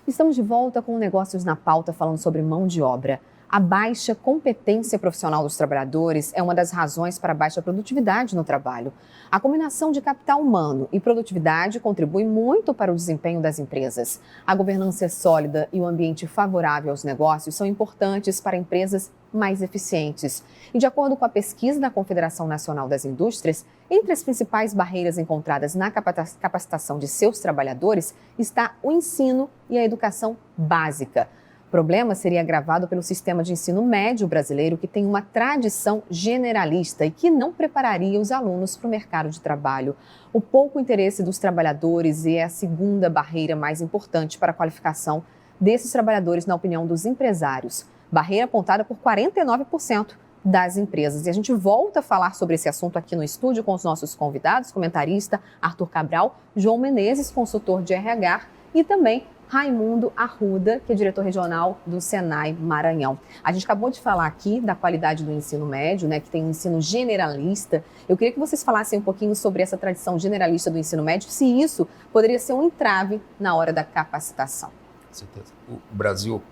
Estamos de volta com Negócios na Pauta, falando sobre mão de obra. A baixa competência profissional dos trabalhadores é uma das razões para a baixa produtividade no trabalho. A combinação de capital humano e produtividade contribui muito para o desempenho das empresas. A governança sólida e o ambiente favorável aos negócios são importantes para empresas mais eficientes. E de acordo com a pesquisa da Confederação Nacional das Indústrias, entre as principais barreiras encontradas na capacitação de seus trabalhadores está o ensino e a educação básica. O problema seria agravado pelo sistema de ensino médio brasileiro, que tem uma tradição generalista e que não prepararia os alunos para o mercado de trabalho. O pouco interesse dos trabalhadores é a segunda barreira mais importante para a qualificação desses trabalhadores, na opinião dos empresários. Barreira apontada por 49% das empresas. E a gente volta a falar sobre esse assunto aqui no estúdio com os nossos convidados, comentarista Arthur Cabral, João Menezes, consultor de RH, e também Raimundo Arruda, que é diretor regional do Senai Maranhão. A gente acabou de falar aqui da qualidade do ensino médio, né, que tem um ensino generalista. Eu queria que vocês falassem um pouquinho sobre essa tradição generalista do ensino médio, se isso poderia ser um entrave na hora da capacitação. Com certeza. O Brasil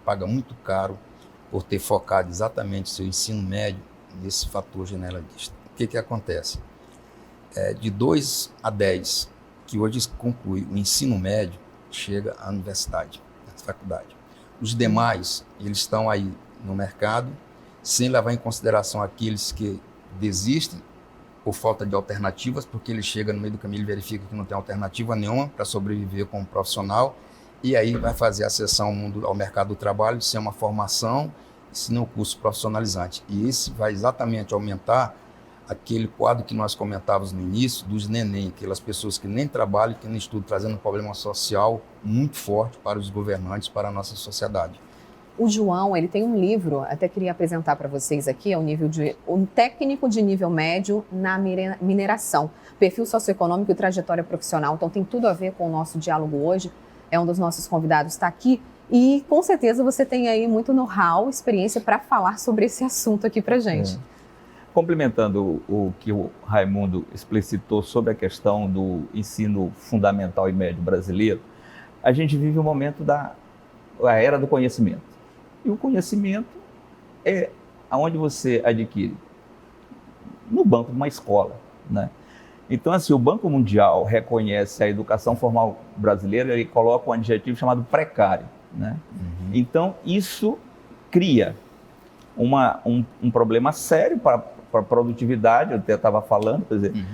paga muito caro por ter focado exatamente seu ensino médio nesse fator generalista. O que acontece? De 2 a 10 que hoje conclui o ensino médio, chega à universidade, à faculdade. Os demais, eles estão aí no mercado, sem levar em consideração aqueles que desistem por falta de alternativas, porque ele chega no meio do caminho e verifica que não tem alternativa nenhuma para sobreviver como profissional, e aí vai fazer a acessão ao mercado do trabalho sem uma formação, sem um curso profissionalizante. E esse vai exatamente aumentar aquele quadro que nós comentávamos no início, dos neném, aquelas pessoas que nem trabalham, que nem estudam, trazendo um problema social muito forte para os governantes, para a nossa sociedade. O João, ele tem um livro, até queria apresentar para vocês aqui, é um técnico de nível médio na mineração, perfil socioeconômico e trajetória profissional. Então tem tudo a ver com o nosso diálogo hoje. É um dos nossos convidados, está aqui. E com certeza você tem aí muito know-how, experiência para falar sobre esse assunto aqui para gente. Complementando o que o Raimundo explicitou sobre a questão do ensino fundamental e médio brasileiro, a gente vive um momento da era do conhecimento. E o conhecimento é onde você adquire no banco de uma escola, né? Então, assim, o Banco Mundial reconhece a educação formal brasileira e coloca um adjetivo chamado precário, né? Então, isso cria um problema sério para a produtividade. Eu até estava falando, quer dizer,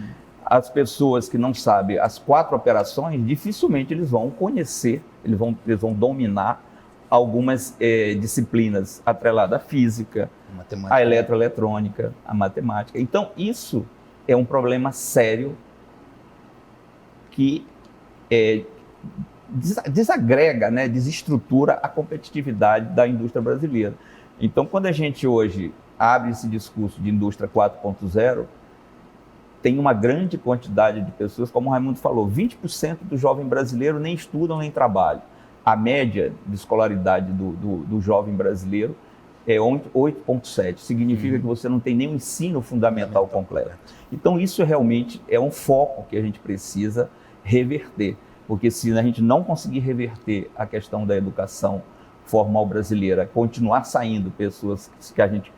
as pessoas que não sabem as 4 operações, dificilmente eles vão conhecer, eles vão dominar algumas disciplinas atreladas à física, à eletroeletrônica, à matemática. Então, isso é um problema sério que desagrega, né, desestrutura a competitividade da indústria brasileira. Então, quando a gente hoje abre esse discurso de indústria 4.0, tem uma grande quantidade de pessoas, como o Raimundo falou, 20% do jovem brasileiro nem estudam nem trabalham. A média de escolaridade do jovem brasileiro é 8,7. Significa que você não tem nenhum ensino fundamental completo. Então, isso realmente é um foco que a gente precisa reverter. Porque se a gente não conseguir reverter a questão da educação formal brasileira, continuar saindo pessoas que a gente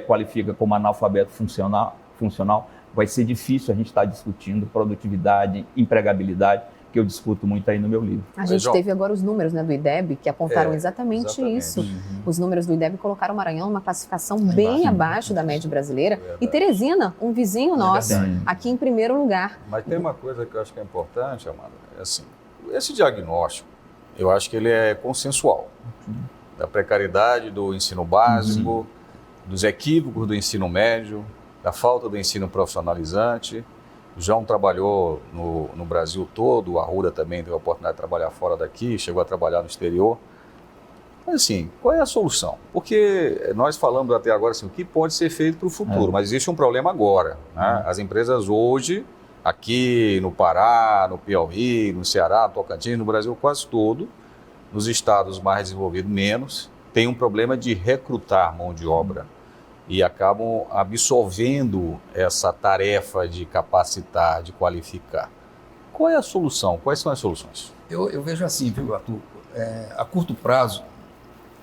qualifica como analfabeto funcional, vai ser difícil a gente estar discutindo produtividade, empregabilidade, que eu discuto muito aí no meu livro. A gente teve agora os números, né, do IDEB, que apontaram exatamente isso. Os números do IDEB colocaram o Maranhão numa classificação bem abaixo da média brasileira. E Teresina, um vizinho nosso, aqui em primeiro lugar. Mas tem uma coisa que eu acho que é importante, Amanda, assim, esse diagnóstico, eu acho que ele é consensual. Da precariedade do ensino básico, dos equívocos do ensino médio, da falta do ensino profissionalizante. O João trabalhou no Brasil todo, o Arruda também teve a oportunidade de trabalhar fora daqui, chegou a trabalhar no exterior. Mas assim, qual é a solução? Porque nós falamos até agora assim, o que pode ser feito para o futuro, mas existe um problema agora, né? As empresas hoje, aqui no Pará, no Piauí, no Ceará, no Tocantins, no Brasil quase todo, nos estados mais desenvolvidos menos, tem um problema de recrutar mão de obra. E acabam absorvendo essa tarefa de capacitar, de qualificar. Qual é a solução? Quais são as soluções? Eu vejo assim, viu, Arthur? A curto prazo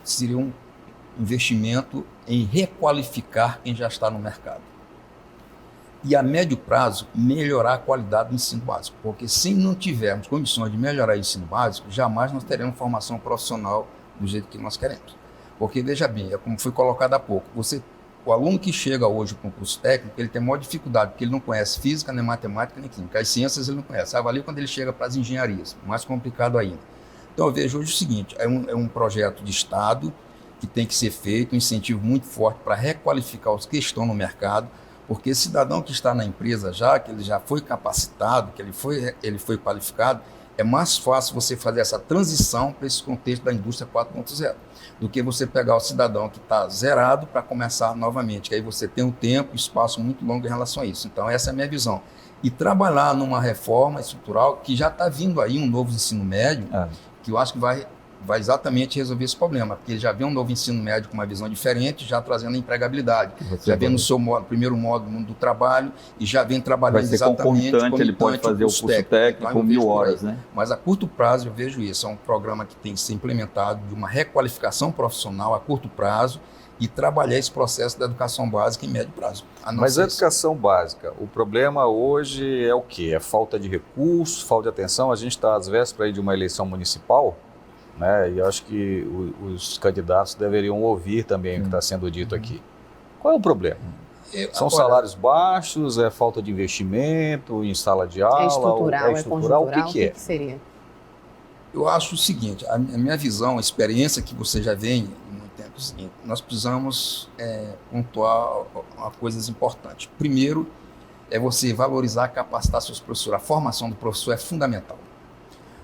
seria um investimento em requalificar quem já está no mercado. E a médio prazo, melhorar a qualidade do ensino básico. Porque se não tivermos condições de melhorar o ensino básico, jamais nós teremos formação profissional do jeito que nós queremos. Porque, veja bem, é como foi colocado há pouco, o aluno que chega hoje para um curso técnico, ele tem maior dificuldade, porque ele não conhece física, nem matemática, nem química. As ciências ele não conhece. Avalia quando ele chega para as engenharias, mais complicado ainda. Então eu vejo hoje o seguinte, é um projeto de Estado que tem que ser feito, um incentivo muito forte para requalificar os que estão no mercado, porque esse cidadão que está na empresa já, que ele já foi capacitado, que ele foi qualificado, é mais fácil você fazer essa transição para esse contexto da indústria 4.0, do que você pegar o cidadão que está zerado para começar novamente, que aí você tem um tempo, espaço muito longo em relação a isso. Então essa é a minha visão. E trabalhar numa reforma estrutural que já está vindo aí um novo ensino médio, que eu acho que vai exatamente resolver esse problema, porque ele já vê um novo ensino médio com uma visão diferente, já trazendo a empregabilidade. Já vem no seu primeiro módulo do trabalho e já vem trabalhando exatamente concomitante, ele pode fazer o curso técnico com 1000 horas, né? Mas a curto prazo eu vejo isso, é um programa que tem que ser implementado de uma requalificação profissional a curto prazo e trabalhar esse processo da educação básica em médio prazo. Mas a educação básica, o problema hoje é o quê? É falta de recursos, falta de atenção? A gente está às vésperas de uma eleição municipal, né? E eu acho que os candidatos deveriam ouvir também o que está sendo dito aqui. Qual é o problema? São salários baixos, é falta de investimento em sala de aula? É estrutural, o que é? Seria? Eu acho o seguinte, a minha visão, a experiência que você já vem no tempo seguinte, nós precisamos pontuar coisas importantes. Primeiro, é você valorizar, capacitar seus professores. A formação do professor é fundamental.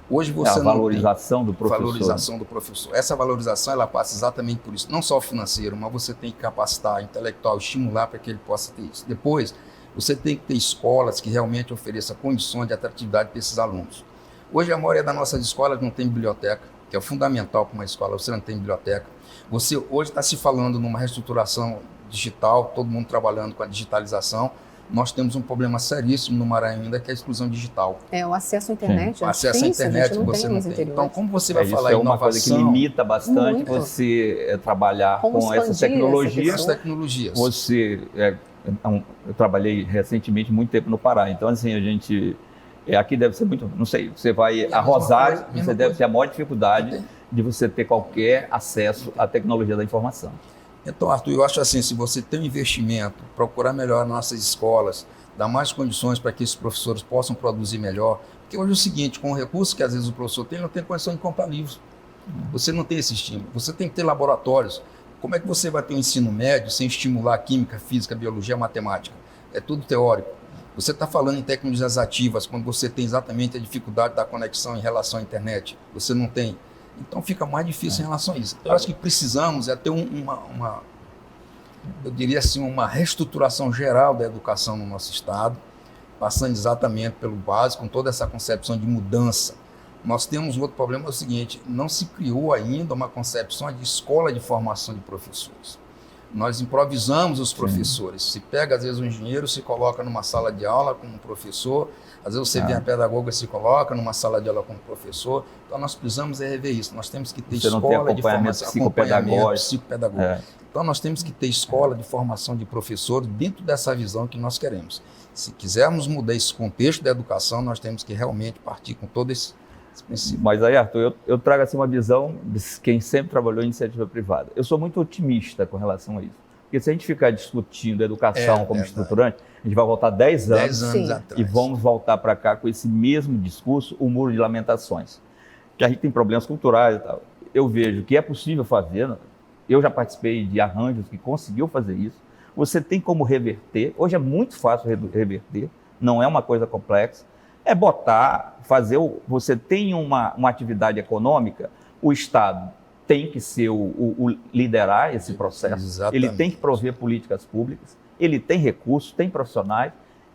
Hoje você a valorização do professor. Valorização do professor. Essa valorização ela passa exatamente por isso, não só o financeiro, mas você tem que capacitar, intelectual, estimular para que ele possa ter isso. Depois, você tem que ter escolas que realmente ofereçam condições de atratividade para esses alunos. Hoje a maioria das nossas escolas não tem biblioteca, que é fundamental para uma escola, você não tem biblioteca. Você hoje está se falando numa reestruturação digital, todo mundo trabalhando com a digitalização. Nós temos um problema seríssimo no Maranhão ainda, que é a exclusão digital. O acesso à internet. O acesso à internet que você não tem. Então, como você vai falar em inovação... Isso é uma coisa que limita bastante você trabalhar com essas tecnologias. Eu trabalhei recentemente muito tempo no Pará, então assim, a gente... aqui deve ser muito... Não sei, você vai a Rosário, você deve ter a maior dificuldade de você ter qualquer acesso à tecnologia da informação. Então, Arthur, eu acho assim, se você tem um investimento, procurar melhorar nossas escolas, dar mais condições para que esses professores possam produzir melhor, porque hoje é o seguinte, com o recurso que às vezes o professor tem, ele não tem condição de comprar livros. Você não tem esse estímulo, você tem que ter laboratórios. Como é que você vai ter um ensino médio sem estimular a química, física, biologia, matemática? É tudo teórico. Você está falando em tecnologias ativas, quando você tem exatamente a dificuldade da conexão em relação à internet, você não tem. Então fica mais difícil em relação a isso. Eu acho que precisamos ter eu diria assim, uma reestruturação geral da educação no nosso estado, passando exatamente pelo básico, com toda essa concepção de mudança. Nós temos um outro problema, é o seguinte, não se criou ainda uma concepção de escola de formação de professores. Nós improvisamos os professores. Se pega, às vezes, um engenheiro, se coloca numa sala de aula com um professor, às vezes você vê a pedagoga se coloca numa sala de aula com um professor. Então, nós precisamos rever isso. Nós temos que ter escola de formação, acompanhamento psicopedagógico. Então, nós temos que ter escola de formação de professores dentro dessa visão que nós queremos. Se quisermos mudar esse contexto da educação, nós temos que realmente partir com todo esse princípio. Mas aí, Arthur, eu trago assim uma visão de quem sempre trabalhou em iniciativa privada. Eu sou muito otimista com relação a isso. Porque se a gente ficar discutindo educação como estruturante, a gente vai voltar 10 anos e vamos voltar para cá com esse mesmo discurso, o muro de lamentações. Que a gente tem problemas culturais e tal. Eu vejo que é possível fazer, eu já participei de arranjos que conseguiu fazer isso. Você tem como reverter, hoje é muito fácil reverter, não é uma coisa complexa. É você tem uma atividade econômica, o Estado tem que ser o liderar esse processo, Exatamente. Ele tem que prover políticas públicas, ele tem recursos, tem profissionais,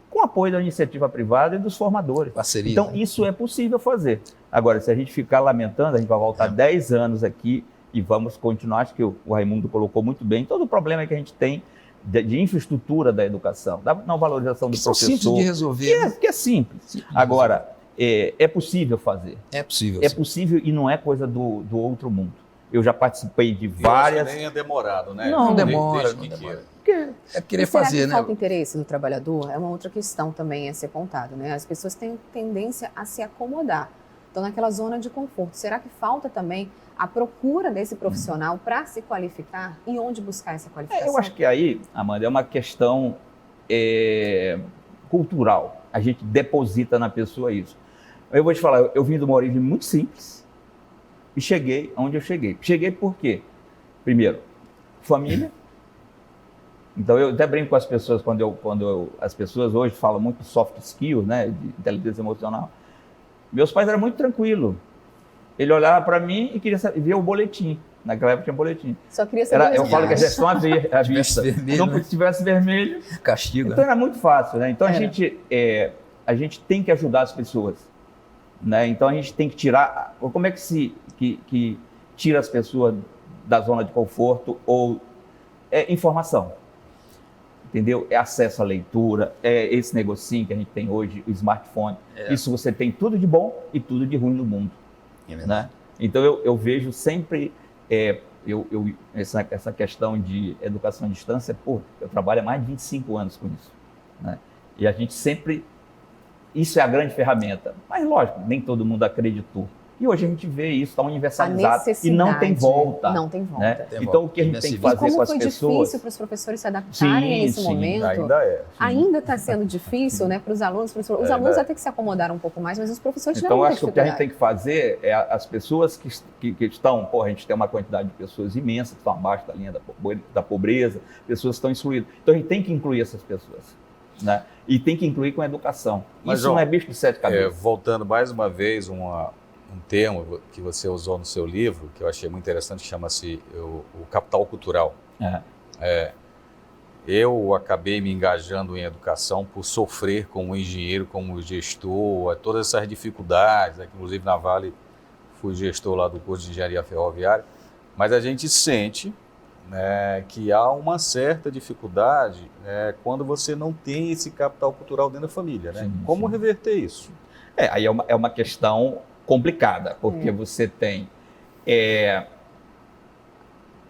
com apoio da iniciativa privada e dos formadores. Parceria, então, isso é possível fazer. Agora, se a gente ficar lamentando, a gente vai voltar 10 anos aqui e vamos continuar, acho que o Raimundo colocou muito bem, todo o problema que a gente tem de infraestrutura da educação, da não valorização do professor. Simples de resolver. Que é simples. Agora, é possível fazer. É possível. É sim. possível e não é coisa do outro mundo. Eu já participei de Eu acho que várias... nem é demorado, né? Não demora, Desde não que demora. queira. É querer E será fazer, que né? falta interesse do trabalhador? É uma outra questão também a ser contada, né? As pessoas têm tendência a se acomodar, estão naquela zona de conforto. Será que falta também a procura desse profissional para se qualificar e onde buscar essa qualificação? Eu acho que aí, Amanda, é uma questão cultural. A gente deposita na pessoa isso. Eu vou te falar, eu vim de uma origem muito simples e cheguei onde eu cheguei. Cheguei por quê? Primeiro, família. Então eu até brinco com as pessoas as pessoas hoje falam muito de soft skills, né, de inteligência emocional. Meus pais eram muito tranquilos. Ele olhava para mim e queria ver o boletim. Naquela época tinha boletim. Só queria saber Eu falo que a gestão à vista. vermelho, Não, né? se tivesse vermelho, Castigo. então era muito fácil, né? Então Era. a gente tem que ajudar as pessoas, né? Então a gente tem que tirar. Como é que tira as pessoas da zona de conforto ou informação? Entendeu? É acesso à leitura, é esse negocinho que a gente tem hoje, o smartphone. Isso você tem tudo de bom e tudo de ruim no mundo, É verdade. né? Então eu vejo sempre essa questão de educação à distância. Eu trabalho há mais de 25 anos com isso, né? E a gente sempre... Isso é a grande ferramenta. Mas, lógico, nem todo mundo acreditou. E hoje a gente vê isso, está universalizado e não tem volta. Não tem volta. Né? Tem Então, volta. o que a gente tem que E fazer como com as foi pessoas... difícil para os professores se adaptarem a esse Sim, momento? Ainda é. Ainda está sendo difícil, né, para os alunos. Os alunos até que se acomodaram um pouco mais, mas os professores tiveram Então, muita acho que o que a gente dificuldade. tem que fazer é as pessoas que estão... a gente tem uma quantidade de pessoas imensa que estão abaixo da linha da pobreza, pessoas que estão excluídas. Então, a gente tem que incluir essas pessoas, né? E tem que incluir com a educação. Mas, Isso João, não é bicho de sete cabeças. Voltando mais uma vez, um termo que você usou no seu livro, que eu achei muito interessante, que chama-se o capital cultural. Eu acabei me engajando em educação por sofrer como engenheiro, como gestor, todas essas dificuldades, né? Inclusive na Vale fui gestor lá do curso de engenharia ferroviária, mas a gente sente, né, que há uma certa dificuldade, né, quando você não tem esse capital cultural dentro da família, né? Sim, Como sim. reverter isso? Aí é uma questão complicada, porque você tem...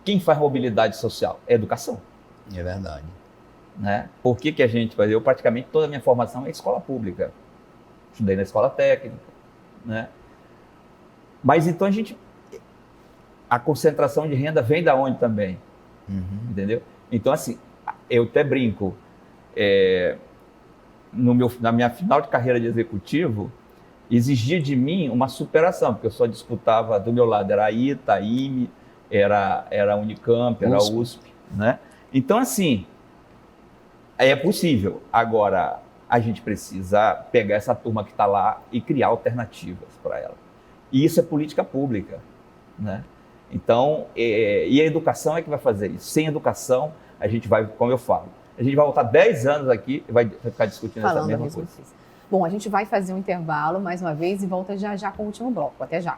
Quem faz mobilidade social? É educação. É verdade. Né? Por que a gente faz? Eu praticamente toda a minha formação é escola pública. Estudei na escola técnica, né? Mas então a concentração de renda vem da onde também? Entendeu? Então, assim, eu até brinco, na minha final de carreira de executivo, exigia de mim uma superação, porque eu só disputava do meu lado, era a ITA, a IME, era a Unicamp, era a USP, né? Então, assim, é possível. Agora, a gente precisa pegar essa turma que está lá e criar alternativas para ela. E isso é política pública, né? Então, e a educação é que vai fazer isso. Sem educação, a gente vai, como eu falo, a gente vai voltar 10 anos aqui e vai ficar discutindo essa mesma coisa. Bom, a gente vai fazer um intervalo mais uma vez e volta já já com o último bloco. Até já.